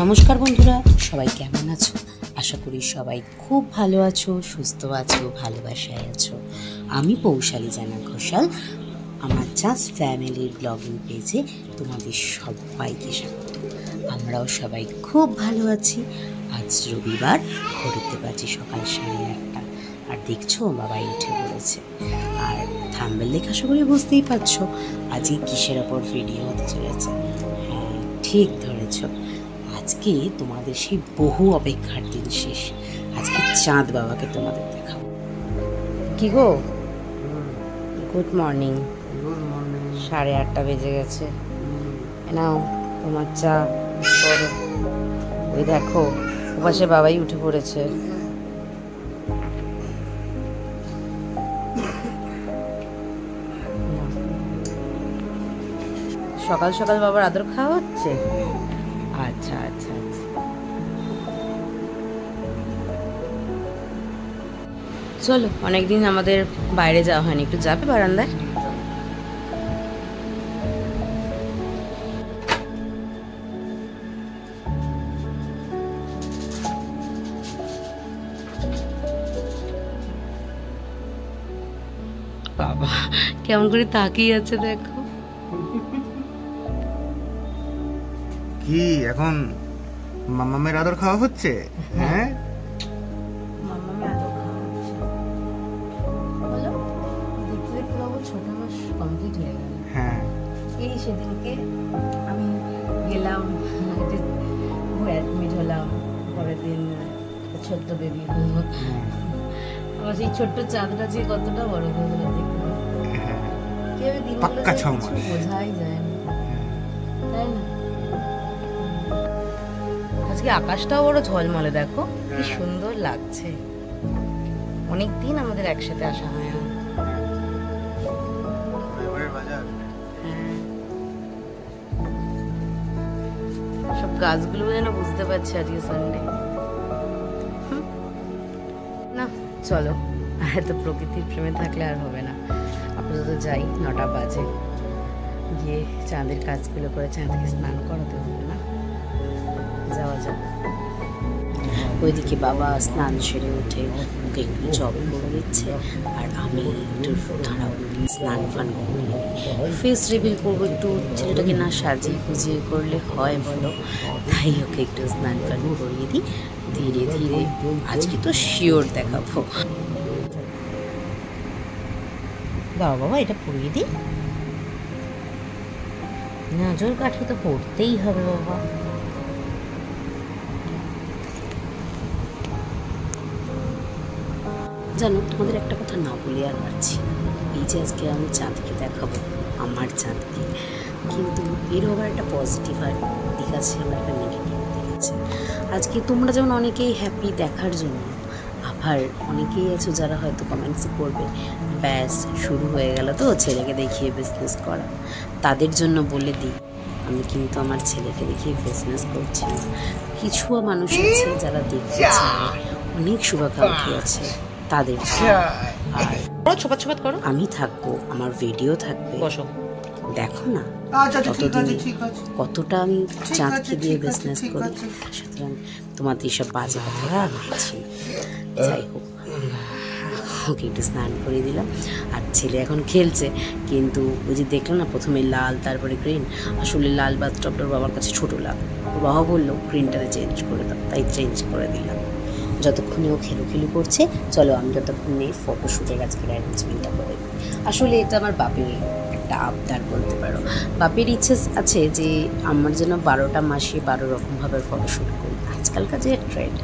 নমস্কার বন্ধুরা, সবাই কেমন আছো? আশা করি সবাই খুব ভালো আছো, সুস্থ আছো, ভালোবাসায় আছো। আমি পৌশালী জানা ঘোষাল, আমার জাস্ট ফ্যামিলির ব্লগিং পেজে তোমাদের সবাইকে স্বাগত। আমরাও সবাই খুব ভালো আছি। আজ রবিবার, ঘড়িতে বাজে সকাল 8:30, আর দেখছো বাবাই উঠে পড়েছে। আর থাম্বনেল দেখে আশা করি বুঝতেই পারছো আজকে কিসের ওপর ভিডিও হতে চলেছে। হ্যাঁ, ঠিক ধরেছ, আজকে তোমাদের সেই বহু অপেক্ষার দিন শেষ। আজকে চাঁদ বাবাকে তোমাদের দেখাবো। কি গো, গুড মর্নিং। 8:30 বেজে গেছে। নাও তোমার চা করো। ওই দেখো ওপাশে বাবাই উঠে পড়েছে। সকাল সকাল বাবার আদর খাওয়া হচ্ছে। আচ্ছা আচ্ছা আচ্ছা, চলো, অনেকদিন আমাদের বাইরে যাওয়া হয়নি, একটু যাবে বারান্দায়? বাবা কেমন করে তাকিয়ে আছে দেখো। কি এখন মামামের আদর খাওয়া হচ্ছে? হ্যাঁ, মামামের আদর খাওয়া হচ্ছে। বলো, দেখতে দেখতে বাবু 6 মাস কমপ্লিট হয়ে গেল। হ্যাঁ, এই সেদিনকে আমি গেলাম, অ্যাডমিট হলাম, পরের দিন ছোট্ট বেবি হলো। আমার সেই ছোট্ট চাঁদটা যে কতটা বড় হয়ে গেল দেখতে। কিভাবে দিনগুলো পাক্কা 6 মাস বোঝাই যায় না, তাই না? আজকে আকাশটাও বড় ঝলমলে, দেখো কি সুন্দর লাগছে। অনেকদিন আমাদের একসাথে আসা হয় না। সব গাছগুলো যেন বুঝতে পারছি আজকে সানডে না। চলো, এত প্রকৃতির প্রেমে থাকলে আর হবে না। আপাতত যাই, 9টা বাজে, গিয়ে চাঁদের কাজগুলো করে চাঁদকে স্নান করাতে হবে না। যাওয়া যাক। ওইদিকে বাবা স্নান সেরে উঠে ওকে একটু জব করে দিচ্ছে, আর আমি একটু দাঁড়াও স্নান ফান করে ফেস রিভিল করবো। একটু ছেলেটাকে না সাজিয়ে গুজিয়ে করলে হয় বলো? তাই ওকে একটু স্নান ফান করিয়ে দিই ধীরে ধীরে। আজকে তো শিওর দেখাবো। দাও বাবা, এটা পরিয়ে দিই। নজর কাঠি তো পড়তেই হবে বাবা। জানো, তোমাদের একটা কথা না বলে আর পারছি না। এই যে আজকে আমি চাঁদকে দেখাবো, আমার চাঁদকে, কিন্তু এর আবার একটা পজিটিভ দিক আছে, আমার একটা নেগেটিভ দিক আছে। আজকে তোমরা যেমন অনেকেই হ্যাপি দেখার জন্য, আবার অনেকেই আছো যারা হয়তো কমেন্টস করবে ব্যাস শুরু হয়ে গেল তো ছেলেকে দেখিয়ে বিজনেস করা। তাদের জন্য বলে দিই, আমি কিন্তু আমার ছেলেকে দেখিয়ে বিজনেস করছি না। কিছু মানুষ আছে যারা দেখতে চায়, অনেক শুভাকাঙ্ক্ষী আছে তাদের। আর ছোপাত ছোপাত করো, আমি থাকবো, আমার ভিডিও থাকবে, দেখো না কতটা আমি চাঁদকে দিয়ে বিজনেস করি। সুতরাং তোমাদের সব বাজে কথা বলছি। যাই হোক, ওকে একটু স্নান করে দিলাম, আর ছেলে এখন খেলছে। কিন্তু ওই যে দেখলাম না প্রথমে লাল তারপরে গ্রিন, আসলে লাল বাথটবটার বাবার কাছে ছোটো লাগে। ওর বাবা বললো গ্রিনটাতে চেঞ্জ করে দাও, তাই চেঞ্জ করে দিলাম। যতক্ষণে ও খেলু করছে, চলো আমি যতক্ষণে ফটোশ্যুটের আজকের অ্যারেঞ্জমেন্টটা করে দিই। আসলে এটা আমার বাপের একটা আবদার বলতে পারো। বাপের ইচ্ছে আছে যে আমার যেন 12টা মাসে 12 রকমভাবে ফটোশ্যুট করি, আজকালকার যে ট্রেন্ড,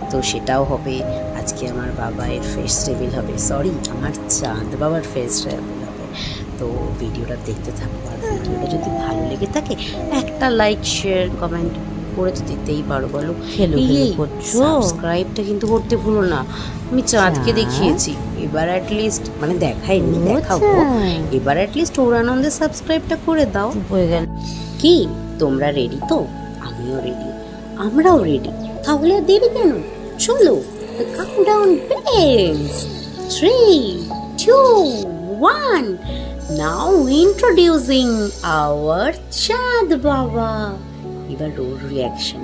তো সেটাও হবে। আজকে আমার বাবার ফেস রিভিল হবে, সরি আমার চাঁদ বাবার ফেস রিভিল হবে। তো ভিডিওটা দেখতে থাকবো, আর ভিডিওটা যদি ভালো লেগে থাকে একটা লাইক শেয়ার কমেন্ট করে তো দিতেই পারো বলো। সাবস্ক্রাইবটা কিন্তু করতে ভুলো না। আমি চাঁদকে দেখিয়েছি, এবার অ্যাটলিস্ট মানে দেখাইনি, দেখাবো, এবার অ্যাটলিস্ট ওর আনন্দে সাবস্ক্রাইবটা করে দাও। হয়ে গেল কি? তোমরা রেডি তো? আমিও রেডি, আমরাও রেডি। তাহলে আর দেরি কেন? চলো, the countdown begins. 3, 2, 1. Now introducing our চাঁদ বাবা। এবার ওর রিয়াকশন